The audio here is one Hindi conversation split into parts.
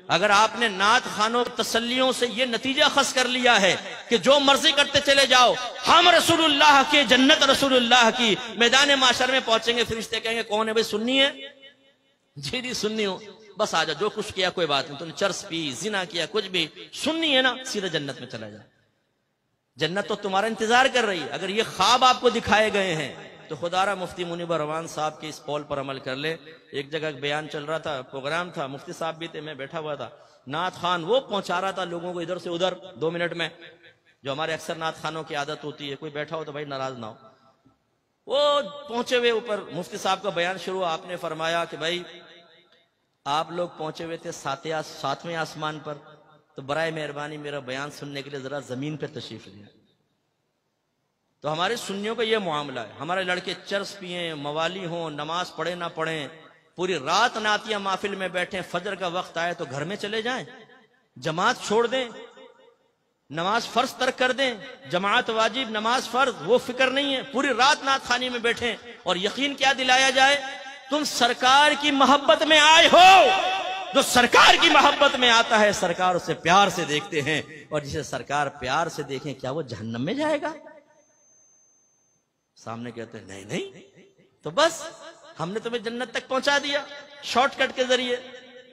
अगर आपने नात खानों तसल्लियों से ये नतीजा खस कर लिया है कि जो मर्जी करते चले जाओ, हम रसूलुल्लाह के, जन्नत रसूलुल्लाह की, मैदान माशर में पहुंचेंगे, फरिश्ते कहेंगे कौन है भाई, सुन्नी है? जी जी सुन्नी हो, बस आ जाओ, जो कुछ किया कोई बात नहीं, तुमने चर्स पी, जिना किया, कुछ भी, सुन्नी है ना, सीधा जन्नत में चला जाओ, जन्नत तो तुम्हारा इंतजार कर रही है। अगर ये ख्वाब आपको दिखाए गए हैं तो खुदारा मुफ्ती मुनीबर रहमान साहब के इस कौल पर अमल कर ले। एक जगह बयान चल रहा था, प्रोग्राम था, मुफ्ती साहब भी थे, मैं बैठा हुआ था, नात खान वो पहुंचा रहा था लोगों को इधर से उधर 2 मिनट में, जो हमारे अक्सर नात खानों की आदत होती है, कोई बैठा हो तो भाई नाराज ना हो। वो पहुंचे हुए ऊपर मुफ्ती साहब का बयान शुरू, आपने फरमाया कि भाई आप लोग पहुंचे हुए थे 7वें आसमान पर, तो बराए मेहरबानी मेरा बयान सुनने के लिए जरा जमीन पर तशरीफ लिया। तो हमारे सुन्नियों का यह मामला है, हमारे लड़के चर्स पिए, मवाली हों, नमाज पढ़े ना पढ़ें, पूरी रात नातिया महफिल में बैठे, फजर का वक्त आए तो घर में चले जाएं, जमात छोड़ दें, नमाज फर्ज तर्क कर दें, जमात वाजिब नमाज फर्ज, वो फिक्र नहीं है, पूरी रात नात खानी में बैठे, और यकीन क्या दिलाया जाए, तुम सरकार की मोहब्बत में आए हो। जो सरकार की मोहब्बत में आता है सरकार उसे प्यार से देखते हैं, और जिसे सरकार प्यार से देखें क्या वो जहन्नम में जाएगा? सामने कहते हैं नहीं नहीं, तो बस हमने तुम्हें जन्नत तक पहुंचा दिया शॉर्टकट के जरिए।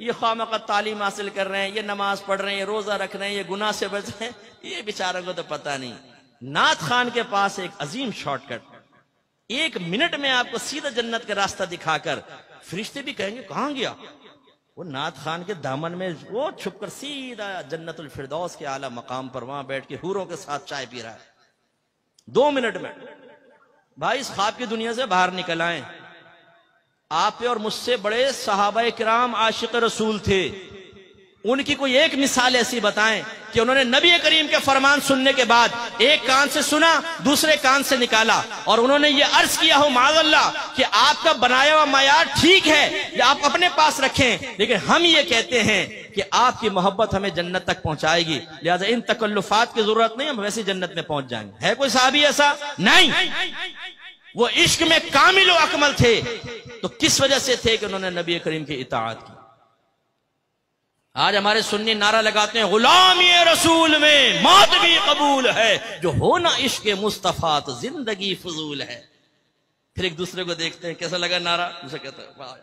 ये खामखा तालीम हासिल कर रहे हैं, ये नमाज पढ़ रहे हैं, ये रोजा रख रहे हैं, ये गुनाह से बच रहे हैं, ये बेचारों को तो पता नहीं। नात खान के पास एक अजीम शॉर्टकट, 1 मिनट में आपको सीधा जन्नत का रास्ता दिखाकर, फरिश्ते भी कहेंगे कहां गया वो, नात खान के दामन में वो छुपकर सीधा जन्नतुल फिरदौस के आला मकाम पर वहां बैठ के हूरों के साथ चाय पी रहा है 2 मिनट में। भाई इस ख्वाब की दुनिया से बाहर निकल आए। आप पे और मुझसे बड़े सहाबा किराम आशिक रसूल थे, उनकी कोई एक मिसाल ऐसी बताएं कि उन्होंने नबी करीम के फरमान सुनने के बाद एक कान से सुना, दूसरे कान से निकाला, और उन्होंने ये अर्ज किया हो माज़अल्लाह कि आपका बनाया हुआ मायार ठीक है, या आप अपने पास रखें, लेकिन हम ये कहते हैं कि आपकी मोहब्बत हमें जन्नत तक पहुंचाएगी, लिहाजा इन तकल्लुफात की जरूरत नहीं, हम वैसे जन्नत में पहुंच जाएंगे। है कोई साहबी ऐसा? नहीं। वो इश्क में कामिल व अकमल थे, तो किस वजह से थे कि उन्होंने नबी करीम की इताअत की। आज हमारे सुन्नी नारा लगाते हैं गुलामी रसूल में मौत भी कबूल है, जो होना इश्क मुस्तफा तो जिंदगी फजूल है। फिर एक दूसरे को देखते हैं कैसा लगा नारा, दूसरा कहता है वाह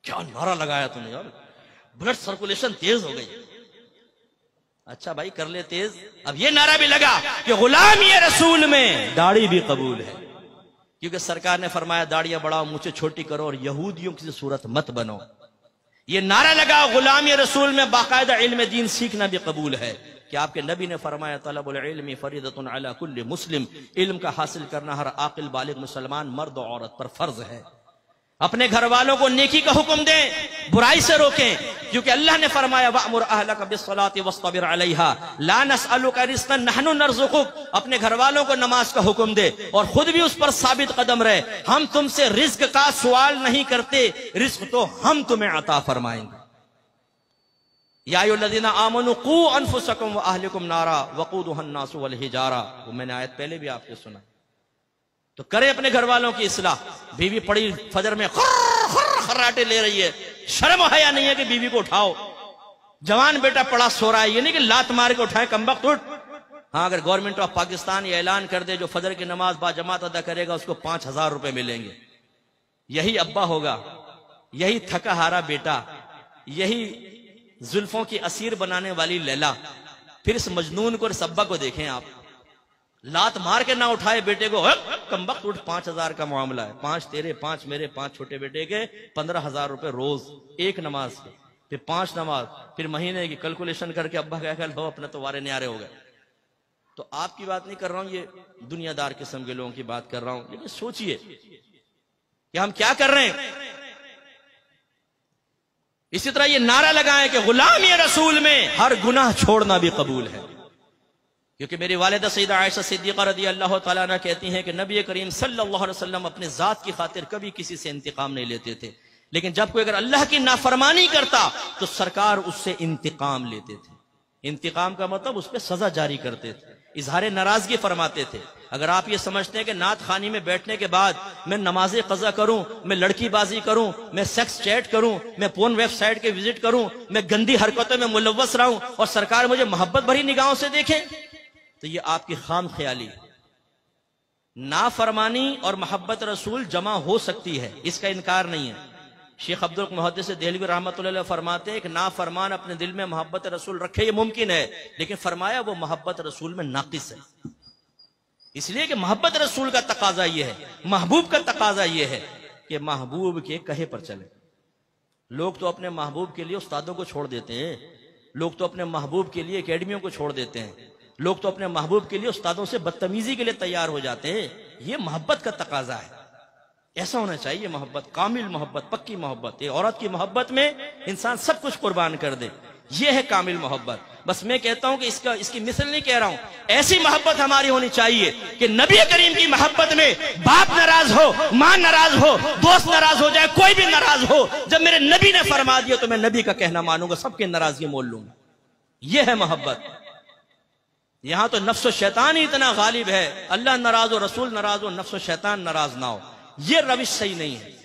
क्या नारा लगाया तुमने यार, ब्लड सर्कुलेशन तेज हो गई। अच्छा भाई कर ले तेज। अब ये नारा भी लगा कि गुलामी रसूल में दाढ़ी भी कबूल है, क्योंकि सरकार ने फरमाया दाढ़ियां बढ़ाओ, मुझे छोटी करो, और यहूदियों की सूरत मत बनो। ये नारा लगा गुलामी रसूल में बाकायदा इल्म दीन सीखना भी कबूल है, कि आपके नबी ने फरमाया तलबुल इल्मी फरीदतुन अला कुल्ली मुस्लिम, इल्म का हासिल करना हर आकिल बालिग मुसलमान मर्द और औरत पर फर्ज है। अपने घर वालों को नेकी का हुक्म दें, बुराई से रोकें, क्योंकि अल्लाह ने फरमाया वअमुर अहलका बिस्सलाति वस्तबिर अलैहा ला नसअलुका रिज़्क़न नहनु नरज़ुकुक। अपने घर वालों को नमाज का हुक्म दे और खुद भी उस पर साबित कदम रहे। हम तुमसे रिज्क का सवाल नहीं करते, रिज्क तो हम तुम्हें अता फरमाएंगे। या अय्युहल्लज़ीना आमनू क़ू अनफुसकुम व अहलिकुम नारा वक़ूदुहा अन्नासु वल हिजारा। वो मैंने आयत पहले भी आपको सुना। तो करें अपने घर वालों की इस्लाह। बीवी पड़ी फजर में खर्राटे ले रही है, शर्म हया नहीं है कि बीवी को उठाओ। जवान बेटा पड़ा सो रहा है, ये नहीं कि लात मार के उठाए कमबख्त उठ। हाँ, अगर गवर्नमेंट ऑफ पाकिस्तान ये ऐलान कर दे जो फजर की नमाज बाजमात अदा करेगा उसको 5000 रुपए मिलेंगे, यही अब्बा होगा, यही थका हारा बेटा, यही जुल्फों की असीर बनाने वाली लैला। फिर इस मजनून को, इस अब्बा को देखें आप, लात मार के ना उठाए बेटे को, कमबख्त उठ, 5000 का मामला है, 5 तेरे 5 मेरे 5 छोटे बेटे के 15,000 रुपए रोज एक नमाज के, फिर 5 नमाज, फिर महीने की कैलकुलेशन करके अब्बा कह लो अपने तो वारे न्यारे हो गए। तो आपकी बात नहीं कर रहा हूं, ये दुनियादार किस्म के लोगों की बात कर रहा हूं। लेकिन सोचिए कि हम क्या कर रहे हैं। इसी तरह ये नारा लगाएं कि गुलामी रसूल में हर गुनाह छोड़ना भी कबूल है, क्योंकि मेरी वालिदा सैयदा आयशा सिद्दीक़ा रज़ियल्लाहु तआला अन्हा कहती हैं कि नबी करीम सल्लल्लाहु अलैहि वसल्लम अपने जात की खातिर कभी किसी से इंतकाम नहीं लेते थे, लेकिन जब कोई अगर अल्लाह की नाफरमानी करता तो सरकार उससे इंतकाम लेते थे। इंतकाम का मतलब उस पर सजा जारी करते थे, इजहार नाराजगी फरमाते थे। अगर आप ये समझते हैं कि नात खानी में बैठने के बाद मैं नमाज़े कज़ा करूं, मैं लड़कीबाजी करूं, मैं सेक्स चैट करूं, मैं पोर्न वेबसाइट के विजिट करूं, मैं गंदी हरकतों में मुलव्वस रहूं और सरकार मुझे मोहब्बत भरी निगाहों से देखें, तो ये आपकी खाम ख्याली। नाफरमानी और मोहब्बत रसूल जमा हो सकती है, इसका इनकार नहीं है। शेख अब्दुल मुहद्दिस देहलवी रहमतुल्लाह अलैह फरमाते हैं कि नाफरमान अपने दिल में मोहब्बत रसूल रखे, ये मुमकिन है, लेकिन फरमाया वो मोहब्बत रसूल में नाकिस है। इसलिए कि मोहब्बत रसूल का तकाजा ये है, महबूब का तकाजा ये है कि महबूब के कहे पर चले। लोग तो अपने महबूब के लिए उस्तादों को छोड़ देते हैं, लोग तो अपने महबूब के लिए एकेडमियों को छोड़ देते हैं, लोग तो अपने महबूब के लिए उस्तादों से बदतमीजी के लिए तैयार हो जाते हैं। ये मोहब्बत का तकाजा है, ऐसा होना चाहिए मोहब्बत, कामिल मोहब्बत, पक्की मोहब्बत। औरत की मोहब्बत में इंसान सब कुछ कुर्बान कर दे, ये है कामिल मोहब्बत। बस मैं कहता हूं कि इसकी मिसल नहीं कह रहा हूं, ऐसी मोहब्बत हमारी होनी चाहिए कि नबी करीम की मोहब्बत में बाप नाराज हो, मां नाराज हो, दोस्त नाराज हो जाए, कोई भी नाराज हो, जब मेरे नबी ने फरमा दिया तो मैं नबी का कहना मानूंगा, सबकी नाराजगी मोल लूंगा। यह है मोहब्बत। यहां तो नफ्स शैतान ही इतना गालिब है, अल्लाह नाराज हो, रसूल नाराज हो, नफ्स शैतान नाराज ना हो, यह रविश सही नहीं है।